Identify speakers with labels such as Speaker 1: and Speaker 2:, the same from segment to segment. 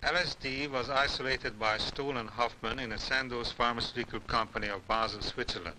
Speaker 1: LSD was isolated by Stoll and Hoffman in a Sandoz pharmaceutical company of Basel, Switzerland.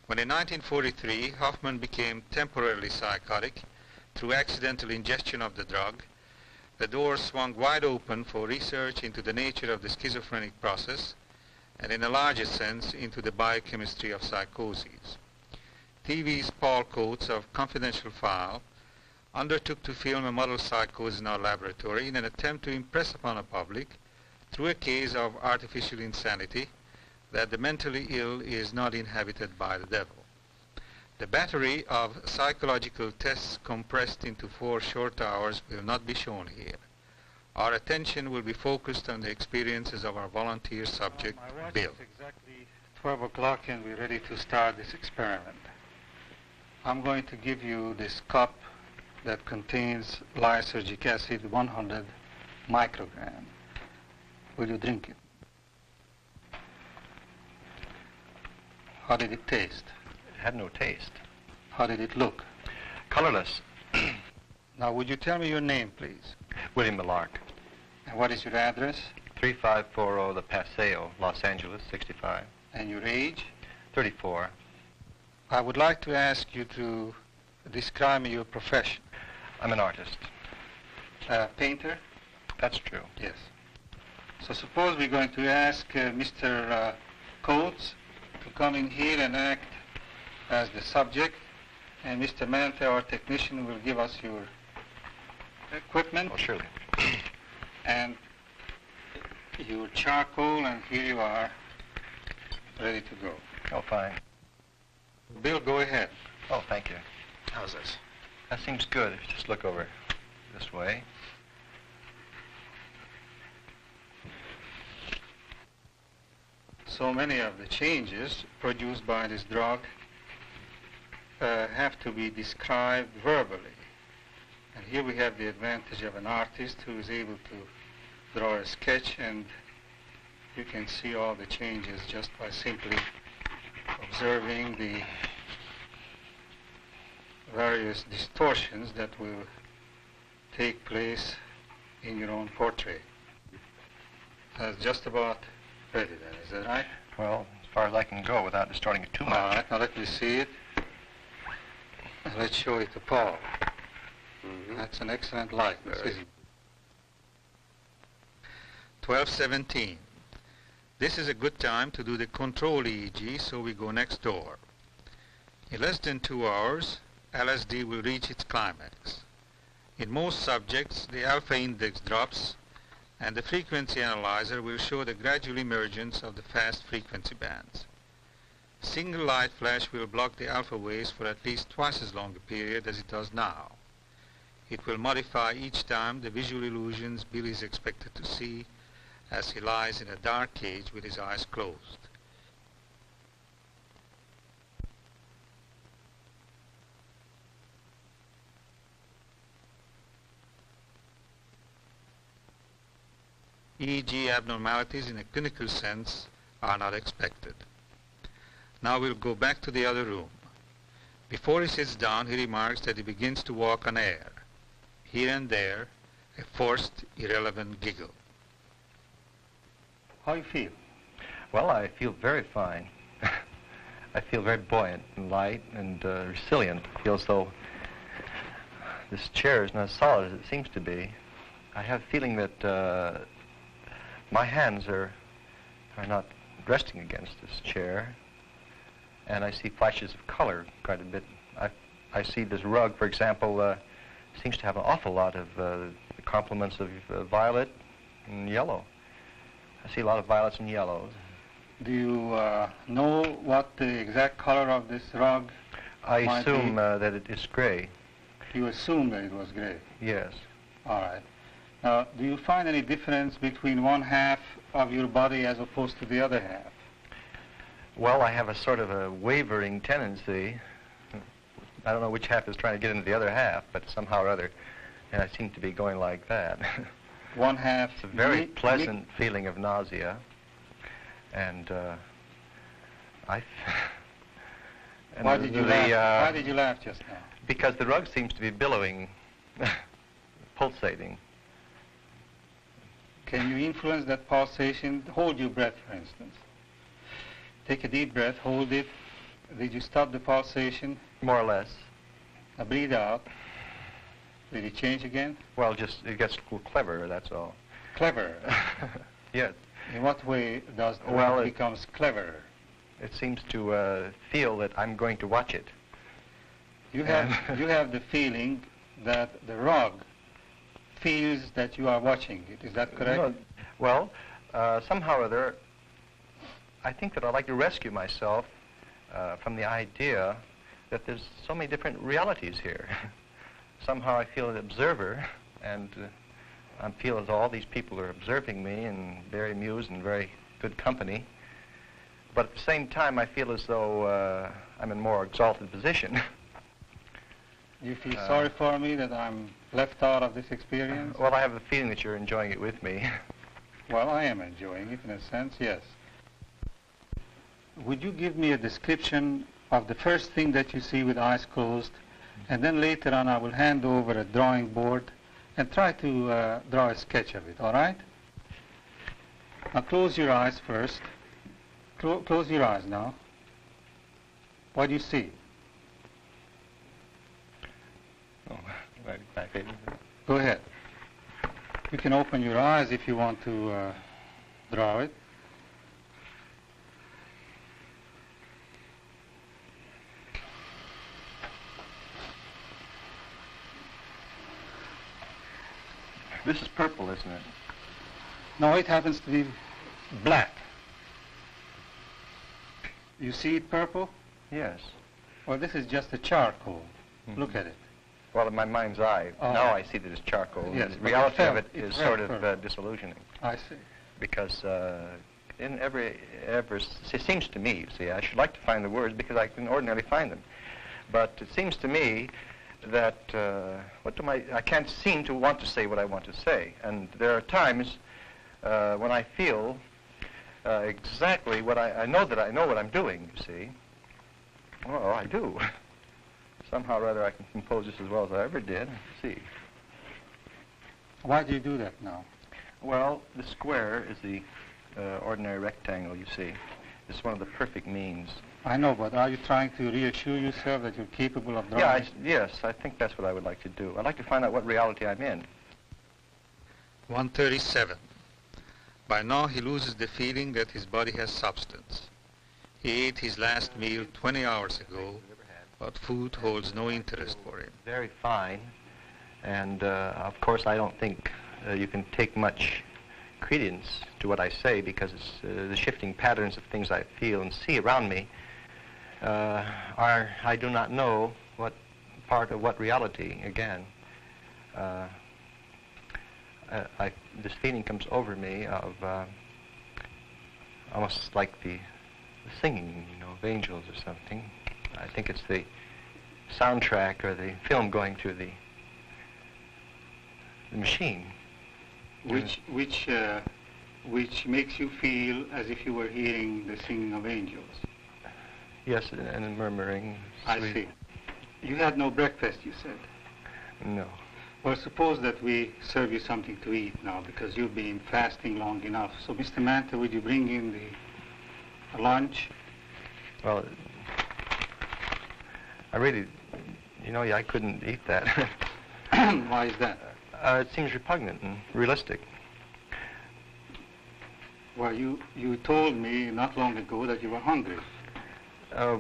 Speaker 1: When in 1943 Hoffman became temporarily psychotic through accidental ingestion of the drug, the doors swung wide open for research into the nature of the schizophrenic process and in a larger sense into the biochemistry of psychoses. TV's Paul Coates of Confidential File undertook to film a model psychosis in our laboratory in an attempt to impress upon the public, through a case of artificial insanity, that the mentally ill is not inhabited by the devil. The battery of psychological tests compressed into 4 short hours will not be shown here. Our attention will be focused on the experiences of our volunteer subject, Bill.
Speaker 2: It's exactly 12 o'clock and we're ready to start this experiment. I'm going to give you this cup that contains lysergic acid, 100 microgram. Will you drink it? How did it taste?
Speaker 3: It had no taste.
Speaker 2: How did it look?
Speaker 3: Colorless.
Speaker 2: Now, would you tell me your name, please?
Speaker 3: William Millark.
Speaker 2: And what is your address?
Speaker 3: 3540 The Paseo, Los Angeles, 65.
Speaker 2: And your age?
Speaker 3: 34.
Speaker 2: I would like to ask you to describe me your profession.
Speaker 3: I'm an artist.
Speaker 2: Painter?
Speaker 3: That's true.
Speaker 2: Yes. So suppose we're going to ask Mr. Coates to come in here and act as the subject, and Mr. Mante, our technician, will give us your equipment.
Speaker 3: Oh, surely.
Speaker 2: And your charcoal, and here you are, ready to go.
Speaker 3: Oh, fine.
Speaker 2: Bill, go ahead.
Speaker 3: Oh, thank you.
Speaker 1: How's this?
Speaker 3: That seems good. If you just look over this way.
Speaker 2: So many of the changes produced by this drug have to be described verbally. And here we have the advantage of an artist who is able to draw a sketch, and you can see all the changes just by simply observing the various distortions that will take place in your own portrait. That's just about ready then, is that right?
Speaker 3: Well, as far as I can go without distorting it too much.
Speaker 2: All right, now let me see it. Let's show it to Paul. That's an excellent likeness, isn't it?
Speaker 1: 12:17. This is a good time to do the control EEG, so we go next door. In less than 2 hours, LSD will reach its climax. In most subjects, the alpha index drops, and the frequency analyzer will show the gradual emergence of the fast frequency bands. Single light flash will block the alpha waves for at least twice as long a period as it does now. It will modify each time the visual illusions Bill is expected to see as he lies in a dark cage with his eyes closed. EEG abnormalities in a clinical sense are not expected. Now we'll go back to the other room. Before he sits down, he remarks that he begins to walk on air. Here and there, a forced, irrelevant giggle.
Speaker 2: How do you feel?
Speaker 3: Well, I feel very fine. I feel very buoyant and light and resilient. I feel as though this chair is not as solid as it seems to be. I have a feeling that my hands are not resting against this chair, and I see flashes of color quite a bit. I see this rug, for example, seems to have an awful lot of complements of violet and yellow. I see a lot of violets and yellows.
Speaker 2: Do you know what the exact color of this rug
Speaker 3: I
Speaker 2: might
Speaker 3: assume
Speaker 2: be?
Speaker 3: that it is gray.
Speaker 2: You assume that it was gray?
Speaker 3: Yes.
Speaker 2: All right. Now, do you find any difference between one half of your body as opposed to the other half?
Speaker 3: Well, I have a sort of a wavering tendency. I don't know which half is trying to get into the other half, but somehow or other, and I seem to be going like that.
Speaker 2: One half.
Speaker 3: It's a very pleasant feeling of nausea, and
Speaker 2: Why did you laugh? Why did you laugh just now?
Speaker 3: Because the rug seems to be billowing, pulsating.
Speaker 2: Can you influence that pulsation? Hold your breath, for instance. Take a deep breath, hold it. Did you stop the pulsation?
Speaker 3: More or less.
Speaker 2: Now breathe out. Did it change again?
Speaker 3: Well, just it gets cleverer, that's all.
Speaker 2: Clever.
Speaker 3: Yes.
Speaker 2: In what way does the
Speaker 3: Well,
Speaker 2: rug becomes cleverer?
Speaker 3: It seems to feel that I'm going to watch it.
Speaker 2: You have the feeling that the rug feels that you are watching it. Is that correct?
Speaker 3: No, well, somehow or other, I think that I'd like to rescue myself from the idea that there's so many different realities here. Somehow I feel an observer, and I feel as though all these people are observing me and very amused and very good company. But at the same time, I feel as though I'm in a more exalted position.
Speaker 2: You feel sorry for me that I'm left out of this experience?
Speaker 3: Well, I have the feeling that you're enjoying it with me.
Speaker 2: Well, I am enjoying it in a sense, yes. Would you give me a description of the first thing that you see with eyes closed, and then later on I will hand over a drawing board and try to draw a sketch of it, all right? Now close your eyes first. Close your eyes now. What do you see?
Speaker 3: Oh, my favorite.
Speaker 2: Go ahead. You can open your eyes if you want to draw it.
Speaker 3: This is purple, isn't it?
Speaker 2: No, it happens to be black. You see it purple?
Speaker 3: Yes.
Speaker 2: Well, this is just a charcoal.
Speaker 3: Mm-hmm.
Speaker 2: Look at it.
Speaker 3: Well, in my mind's eye, now I see that it's charcoal.
Speaker 2: Yes,
Speaker 3: The
Speaker 2: but
Speaker 3: reality of it
Speaker 2: it's
Speaker 3: is
Speaker 2: red
Speaker 3: sort of
Speaker 2: purple.
Speaker 3: disillusioning.
Speaker 2: I see.
Speaker 3: Because in every, it seems to me, you see, I should like to find the words because I can ordinarily find them. But it seems to me that, I can't seem to want to say what I want to say. And there are times when I feel exactly what I know that I know what I'm doing, you see. Well, I do. Somehow or other I can compose this as well as I ever did. See.
Speaker 2: Why do you do that now?
Speaker 3: Well, the square is the ordinary rectangle, you see. It's one of the perfect means.
Speaker 2: I know, but are you trying to reassure yourself that you're capable of drawing?
Speaker 3: Yeah, yes, I think that's what I would like to do. I'd like to find out what reality I'm in.
Speaker 1: 137. By now he loses the feeling that his body has substance. He ate his last meal 20 hours ago, but food holds no interest for him.
Speaker 3: Very fine, and of course I don't think you can take much credence to what I say because it's, the shifting patterns of things I feel and see around me I do not know what part of what reality, again. This feeling comes over me of almost like the singing, of angels or something. I think it's the soundtrack or the film going through the machine.
Speaker 2: Which makes you feel as if you were hearing the singing of angels.
Speaker 3: Yes, and the murmuring.
Speaker 2: I see. You had no breakfast, you said.
Speaker 3: No.
Speaker 2: Well, suppose that we serve you something to eat now because you've been fasting long enough. So, Mr. Manta, would you bring in the lunch?
Speaker 3: Well, I really, I couldn't eat that.
Speaker 2: Why is that?
Speaker 3: It seems repugnant and realistic.
Speaker 2: Well, you told me not long ago that you were hungry.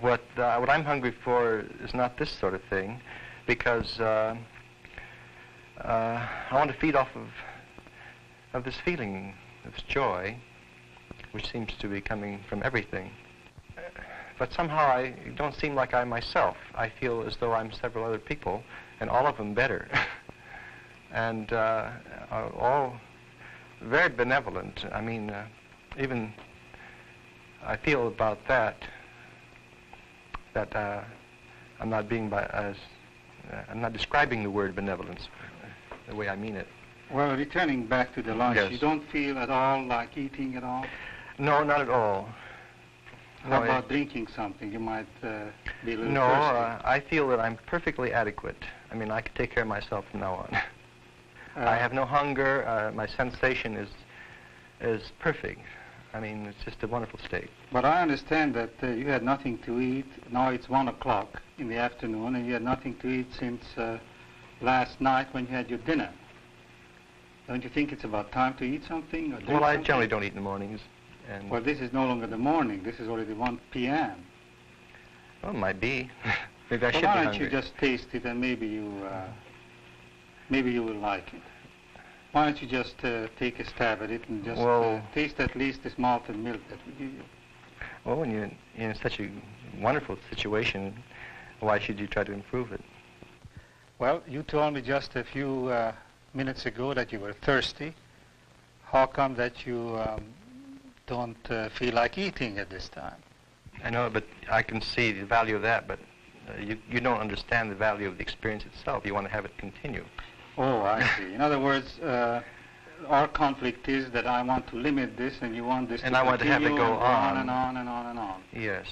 Speaker 3: What I'm hungry for is not this sort of thing, because I want to feed off of this feeling, this joy, which seems to be coming from everything. But somehow I don't seem like I myself. I feel as though I'm several other people, and all of them better, and all very benevolent. I mean, even I feel about that I'm not I'm not describing the word benevolence the way I mean it.
Speaker 2: Well, returning back to the lunch,
Speaker 3: Yes.
Speaker 2: You don't feel at all like eating at all?
Speaker 3: No, not at all.
Speaker 2: How about drinking something? You might be a little
Speaker 3: No,
Speaker 2: thirsty.
Speaker 3: I feel that I'm perfectly adequate. I mean, I can take care of myself from now on. I have no hunger. My sensation is is perfect. I mean, it's just a wonderful state.
Speaker 2: But I understand that you had nothing to eat. Now it's 1 o'clock in the afternoon, and you had nothing to eat since last night when you had your dinner. Don't you think it's about time to eat something? Or drink
Speaker 3: Well, I
Speaker 2: something?
Speaker 3: generally don't eat in the mornings. And
Speaker 2: Well, this is no longer the morning. This is already 1 p.m.
Speaker 3: well, it might be. Maybe I
Speaker 2: Well,
Speaker 3: should
Speaker 2: why
Speaker 3: be
Speaker 2: don't
Speaker 3: hungry.
Speaker 2: you just taste it, and maybe you will like it. Why don't you just take a stab at it and just taste at least this malted milk that we give you?
Speaker 3: Well, when you're in such a wonderful situation, why should you try to improve it?
Speaker 2: Well, you told me just a few minutes ago that you were thirsty. How come that you don't feel like eating at this time?
Speaker 3: I know, but I can see the value of that, but you don't understand the value of the experience itself. You want to have it continue.
Speaker 2: Oh, I see. In other words, our conflict is that I want to limit this, and you want this
Speaker 3: And
Speaker 2: to
Speaker 3: I want to have it
Speaker 2: continue
Speaker 3: go
Speaker 2: and
Speaker 3: on.
Speaker 2: and on and on and on.
Speaker 3: Yes.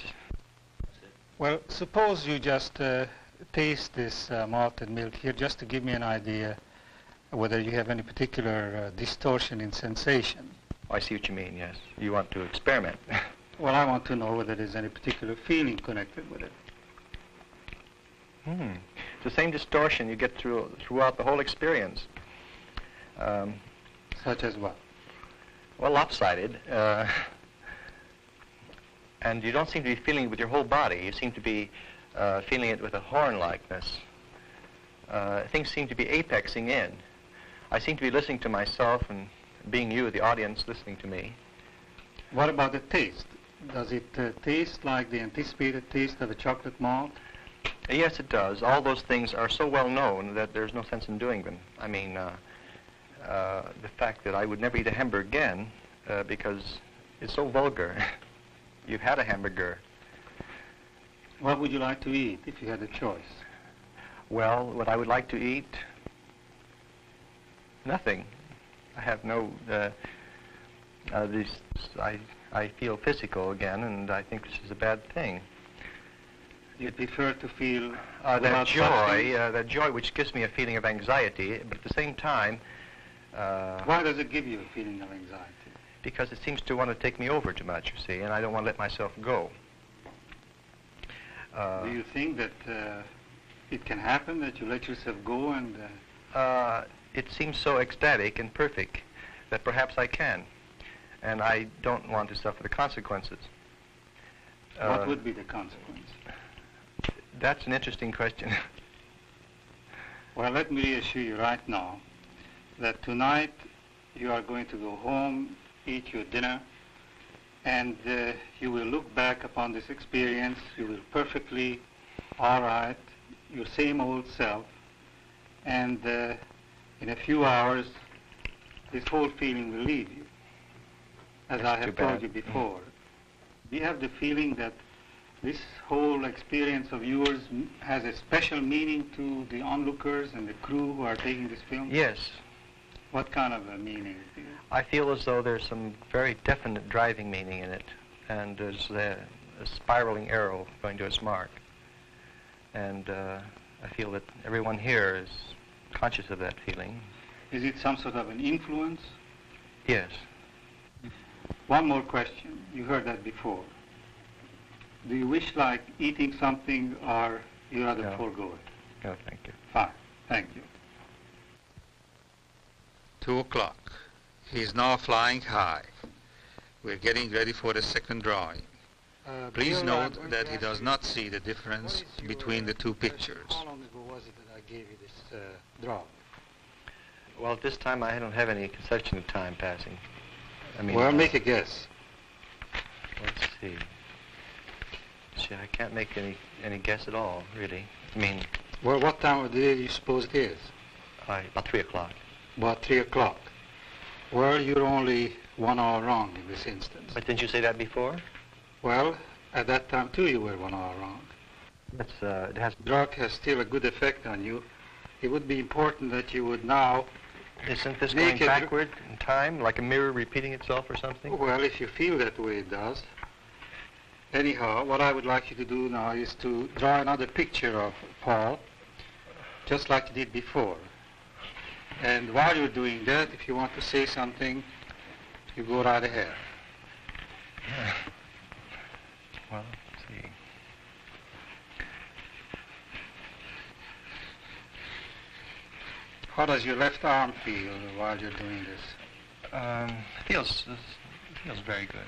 Speaker 2: Well, suppose you just taste this malted milk here, just to give me an idea whether you have any particular distortion in sensation.
Speaker 3: I see what you mean, yes. You want to experiment.
Speaker 2: Well, I want to know whether there's any particular feeling connected with it.
Speaker 3: It's the same distortion you get throughout the whole experience.
Speaker 2: Such as what?
Speaker 3: Well, lopsided. And you don't seem to be feeling it with your whole body. You seem to be feeling it with a horn-likeness. Things seem to be apexing in. I seem to be listening to myself and being you, the audience, listening to me.
Speaker 2: What about the taste? Does it taste like the anticipated taste of a chocolate malt?
Speaker 3: Yes, it does. All those things are so well known that there's no sense in doing them. I mean, the fact that I would never eat a hamburger again because it's so vulgar. You've had a hamburger.
Speaker 2: What would you like to eat if you had a choice?
Speaker 3: Well, what I would like to eat? Nothing. I have no... I feel physical again, and I think this is a bad thing.
Speaker 2: You prefer to feel
Speaker 3: That
Speaker 2: without substance?
Speaker 3: that joy which gives me a feeling of anxiety, but at the same time...
Speaker 2: Why does it give you a feeling of anxiety?
Speaker 3: Because it seems to want to take me over too much, you see, and I don't want to let myself go.
Speaker 2: Do you think that it can happen that you let yourself go and...
Speaker 3: It seems so ecstatic and perfect that perhaps I can, and I don't want to suffer the consequences.
Speaker 2: What would be the consequence?
Speaker 3: That's an interesting question.
Speaker 2: Well, let me reassure you right now that tonight you are going to go home, eat your dinner, and you will look back upon this experience. You will perfectly all right, your same old self, and in a few hours this whole feeling will leave you, as I have told you before. Do you have the feeling that this whole experience of yours has a special meaning to the onlookers and the crew who are taking this film?
Speaker 3: Yes.
Speaker 2: What kind of a meaning?
Speaker 3: I feel as though there's some very definite driving meaning in it, and there's a spiraling arrow going to its mark. And I feel that everyone here is conscious of that feeling.
Speaker 2: Is it some sort of an influence?
Speaker 3: Yes.
Speaker 2: One more question. You heard that before. Do you wish like eating something, or you rather
Speaker 3: No.
Speaker 2: forego it?
Speaker 3: No, thank you.
Speaker 2: Fine. Thank you.
Speaker 1: 2 o'clock. He's now flying high. We're getting ready for the second drawing. Please note that he does not see the difference between the two pictures.
Speaker 2: How long ago was it that I gave you this draw?
Speaker 3: Well, at this time I don't have any conception of time passing. I mean,
Speaker 2: Well, make a guess.
Speaker 3: let's see. See, I can't make any guess at all, really. I mean,
Speaker 2: Well, what time of the day do you suppose it is?
Speaker 3: about 3 o'clock.
Speaker 2: About 3 o'clock. Well, you're only 1 hour wrong in this instance.
Speaker 3: But didn't you say that before?
Speaker 2: Well, at that time, too, you were 1 hour wrong.
Speaker 3: That's, it has...
Speaker 2: Drug has still a good effect on you. It would be important that you would now...
Speaker 3: Isn't this
Speaker 2: Make
Speaker 3: going
Speaker 2: it-
Speaker 3: backward in time, like a mirror repeating itself or something?
Speaker 2: Well, if you feel that way, it does. Anyhow, what I would like you to do now is to draw another picture of Paul, just like you did before. And while you're doing that, if you want to say something, You go right ahead.
Speaker 3: Yeah. Well, let's see.
Speaker 2: How does your left arm feel while you're doing this?
Speaker 3: Feels very good.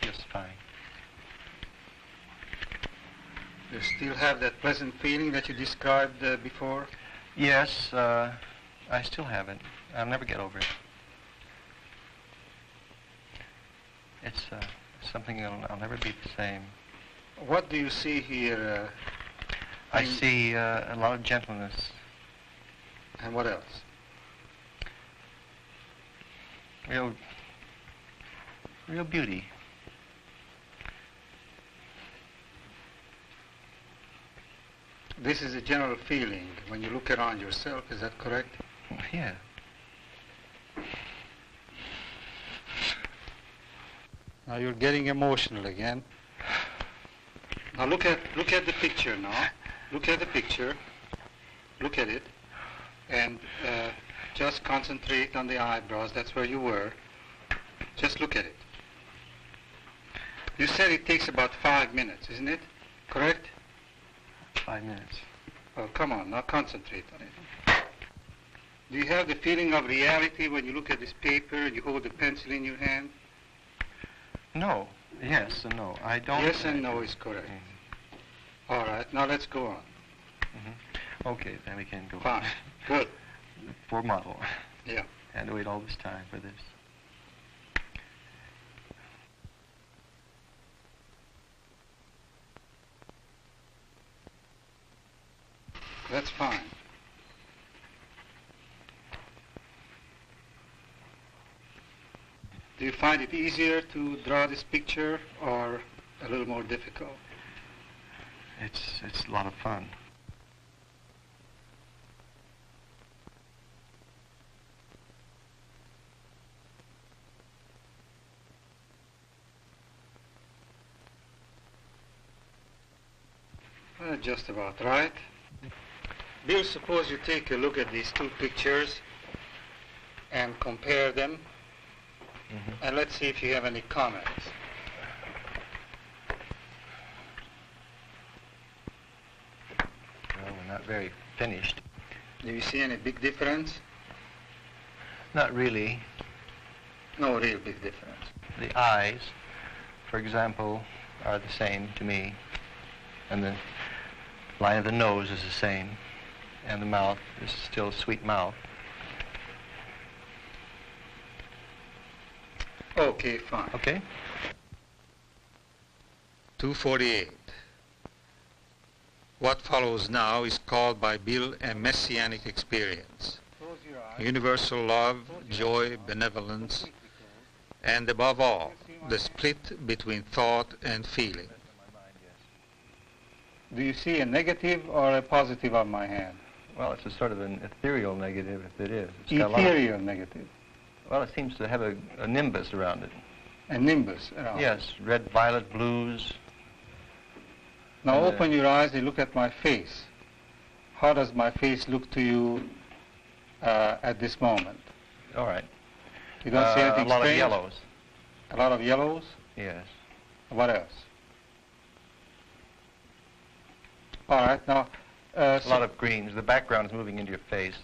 Speaker 3: Feels fine.
Speaker 2: You still have that pleasant feeling that you described before?
Speaker 3: Yes, I still have it. I'll never get over it. It's something I'll never be the same.
Speaker 2: What do you see here?
Speaker 3: I see a lot of gentleness.
Speaker 2: And what else?
Speaker 3: Real beauty.
Speaker 2: This is a general feeling when you look around yourself, is that correct?
Speaker 3: Yeah.
Speaker 2: Now you're getting emotional again. Now look at the picture now. Look at the picture. Look at it. And just concentrate on the eyebrows. That's where you were. Just look at it. You said it takes about 5 minutes, isn't it? Correct?
Speaker 3: 5 minutes.
Speaker 2: Oh, come on, now concentrate on it. Do you have the feeling of reality when you look at this paper and you hold the pencil in your hand?
Speaker 3: No. Yes and no. I don't.
Speaker 2: Yes and no is correct. All right, now let's go on.
Speaker 3: Okay, then we can go.
Speaker 2: Fine. Good.
Speaker 3: Poor model.
Speaker 2: Yeah.
Speaker 3: Had to wait all this time for this.
Speaker 2: That's fine. Do you find it easier to draw this picture or a little more difficult?
Speaker 3: It's a lot of fun.
Speaker 2: Just about right. Bill, suppose you take a look at these two pictures and compare them, and let's see if you have any comments.
Speaker 3: Well, we're not very finished.
Speaker 2: Do you see any big difference?
Speaker 3: Not really.
Speaker 2: No real big difference.
Speaker 3: The eyes, for example, are the same to me, and the line of the nose is the same, and the mouth is still a sweet mouth.
Speaker 2: Okay, fine.
Speaker 3: Okay?
Speaker 1: 248. What follows now is called by Bill a messianic experience.
Speaker 2: Close your eyes.
Speaker 1: Universal love, joy, benevolence, and above all, the split between thought and feeling.
Speaker 2: Do you see a negative or a positive on my hand?
Speaker 3: Well, it's a sort of an ethereal negative, if it is. It's got a lot of-
Speaker 2: Ethereal negative.
Speaker 3: well, it seems to have a nimbus around it.
Speaker 2: A nimbus around.
Speaker 3: Yes, red, violet, blues.
Speaker 2: Now
Speaker 3: And,
Speaker 2: open your eyes and look at my face. How does my face look to you at this moment?
Speaker 3: All right.
Speaker 2: You don't see anything
Speaker 3: a lot
Speaker 2: strange?
Speaker 3: of yellows.
Speaker 2: A lot of yellows?
Speaker 3: Yes.
Speaker 2: What else? All right, now...
Speaker 3: A lot of greens. The background is moving into your face.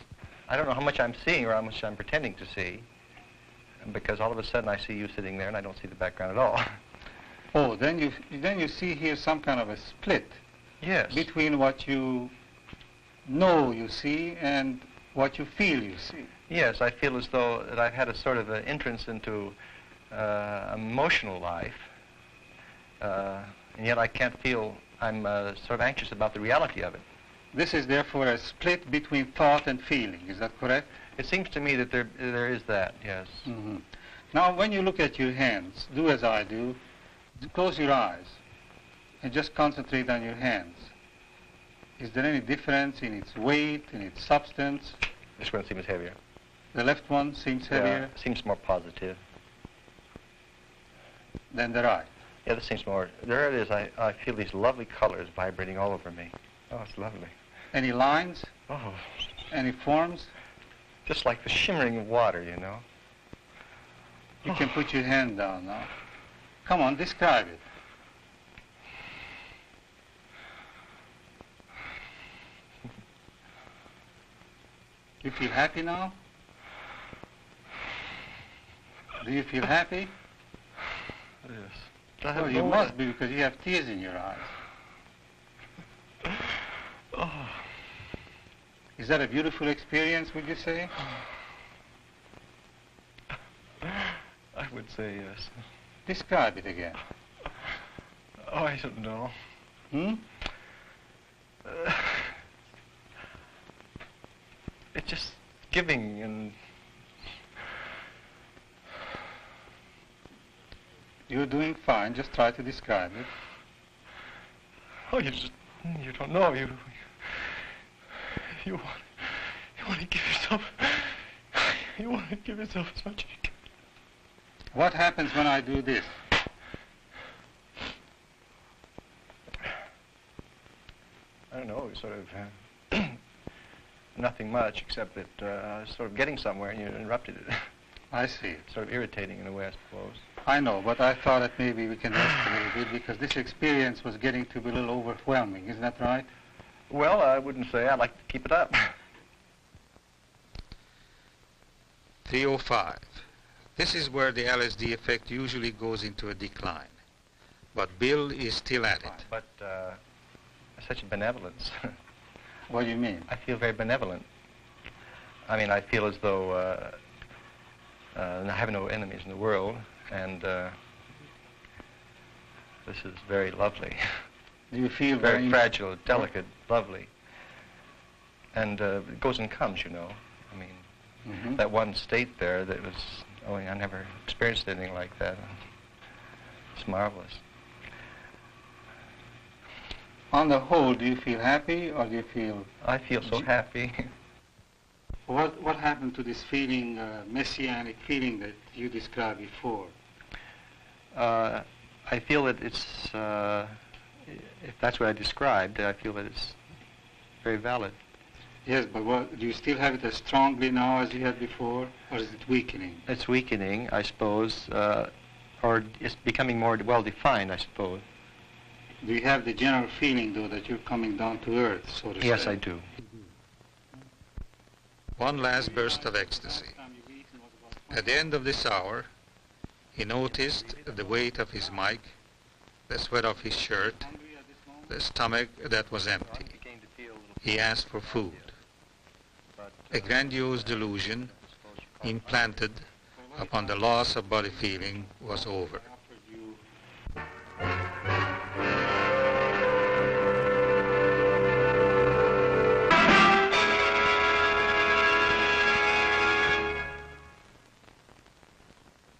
Speaker 3: I don't know how much I'm seeing or how much I'm pretending to see, because all of a sudden I see you sitting there and I don't see the background at all.
Speaker 2: Oh, then you see here some kind of a split
Speaker 3: Yes.
Speaker 2: between what you know you see and what you feel you see.
Speaker 3: Yes, I feel as though that I've had a sort of an entrance into emotional life, and yet I can't feel, I'm sort of anxious about the reality of it.
Speaker 2: This is therefore a split between thought and feeling, is that correct?
Speaker 3: It seems to me that there is that, yes.
Speaker 2: Mm-hmm. Now, when you look at your hands, do as I do. Close your eyes and just concentrate on your hands. Is there any difference in its weight, in its substance?
Speaker 3: This one seems heavier.
Speaker 2: The left one seems heavier
Speaker 3: Seems more positive.
Speaker 2: than the right.
Speaker 3: Yeah, this seems more, there it is. I feel these lovely colors vibrating all over me. Oh, it's lovely.
Speaker 2: Any lines?
Speaker 3: Oh,
Speaker 2: Any forms?
Speaker 3: just like the shimmering of water, you know.
Speaker 2: You can put your hand down now. Come on, describe it. You feel happy now? Do you feel happy?
Speaker 3: Yes.
Speaker 2: Well, you must be because you have tears in your eyes.
Speaker 3: Oh.
Speaker 2: Is that a beautiful experience, would you say?
Speaker 3: I would say yes.
Speaker 2: Describe it again.
Speaker 3: Oh, I don't know. It's just giving and...
Speaker 2: You're doing fine. Just try to describe it.
Speaker 3: Oh, you don't know. You want to give yourself... You want to give yourself as much as you can.
Speaker 2: What happens when I do this?
Speaker 3: I don't know, sort of nothing much except that sort of getting somewhere and you interrupted it.
Speaker 2: I see.
Speaker 3: Sort of irritating in a way, I suppose.
Speaker 2: I know, but I thought that maybe we can rest a little bit because this experience was getting to be a little overwhelming. Isn't that right?
Speaker 3: Well, I wouldn't say. I'd like to keep it up.
Speaker 1: 305. This is where the LSD effect usually goes into a decline. But Bill is still at it.
Speaker 3: But such a benevolence.
Speaker 2: What do you mean?
Speaker 3: I feel very benevolent. I mean, I feel as though I have no enemies in the world, and this is very lovely.
Speaker 2: Do you feel
Speaker 3: very fragile, delicate, lovely. And it goes and comes, you know. I mean, that one state there that was, oh, I never experienced anything like that. It's marvelous.
Speaker 2: On the whole, do you feel happy or do you feel...
Speaker 3: I feel so happy.
Speaker 2: What happened to this feeling, messianic feeling that you described before?
Speaker 3: I feel that it's, if that's what I described, I feel that it's very valid.
Speaker 2: Yes, but do you still have it as strongly now as you had before, or is it weakening?
Speaker 3: It's weakening, I suppose, or it's becoming more well-defined, I suppose.
Speaker 2: Do you have the general feeling, though, that you're coming down to earth, so to say?
Speaker 3: Yes, I do.
Speaker 1: One last burst of ecstasy. At the end of this hour, he noticed the weight of his mic, the sweat of his shirt, the stomach that was empty. He asked for food. A grandiose delusion implanted upon the loss of body feeling was over.